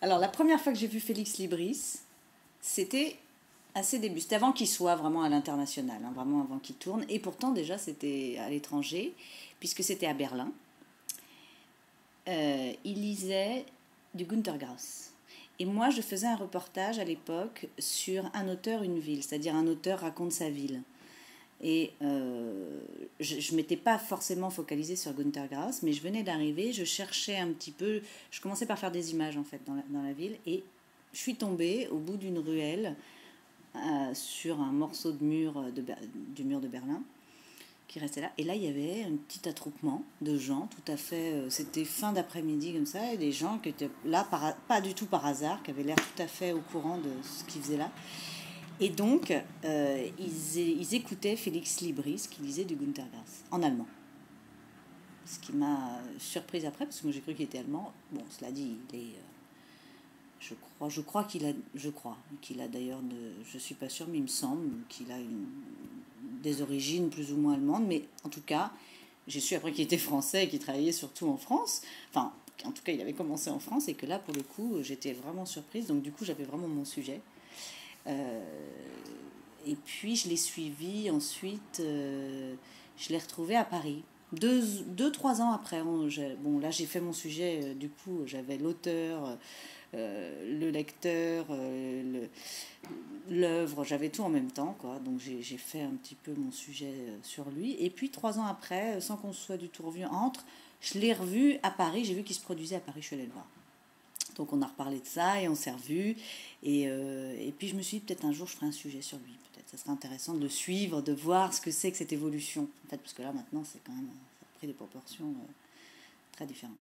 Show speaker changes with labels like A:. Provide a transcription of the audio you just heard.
A: Alors, la première fois que j'ai vu Félix Libris, c'était à ses débuts. C'était avant qu'il soit vraiment à l'international, hein, vraiment avant qu'il tourne. Et pourtant, déjà, c'était à l'étranger, puisque c'était à Berlin. Il lisait du Günter Grass. Et moi, je faisais un reportage à l'époque sur un auteur, une ville, c'est-à-dire un auteur raconte sa ville. Et je ne m'étais pas forcément focalisée sur Günter Grass, mais je venais d'arriver, je cherchais un petit peu, je commençais par faire des images en fait dans la ville, et je suis tombée au bout d'une ruelle sur un morceau de mur du mur de Berlin qui restait là. Et là, il y avait un petit attroupement de gens, tout à fait. C'était fin d'après-midi comme ça, et des gens qui étaient là, pas du tout par hasard, qui avaient l'air tout à fait au courant de ce qu'ils faisaient là. Et donc, ils écoutaient Félix Libris qui lisait du Günter Grass en allemand. Ce qui m'a surprise après, parce que moi j'ai cru qu'il était allemand. Bon, cela dit, il est. Je crois qu'il a d'ailleurs, je suis pas sûre, mais il me semble qu'il a des origines plus ou moins allemandes. Mais en tout cas, j'ai su après qu'il était français et qu'il travaillait surtout en France. Enfin, en tout cas, il avait commencé en France et que là, pour le coup, j'étais vraiment surprise. Donc, du coup, j'avais vraiment mon sujet. Euh, et puis je l'ai suivi ensuite, je l'ai retrouvé à Paris. 3 ans après, bon là j'ai fait mon sujet, du coup j'avais l'auteur, le lecteur, l'œuvre, j'avais tout en même temps, quoi. Donc j'ai fait un petit peu mon sujet sur lui. Et puis 3 ans après, sans qu'on se soit du tout revu je l'ai revu à Paris, j'ai vu qu'il se produisait à Paris, je suis allée le voir. Donc on a reparlé de ça et on s'est revus. Et puis je me suis dit, peut-être un jour je ferai un sujet sur lui. Peut-être ça serait intéressant de le suivre, de voir ce que c'est que cette évolution. En fait, parce que là maintenant, c'est quand même, ça a pris des proportions très différentes.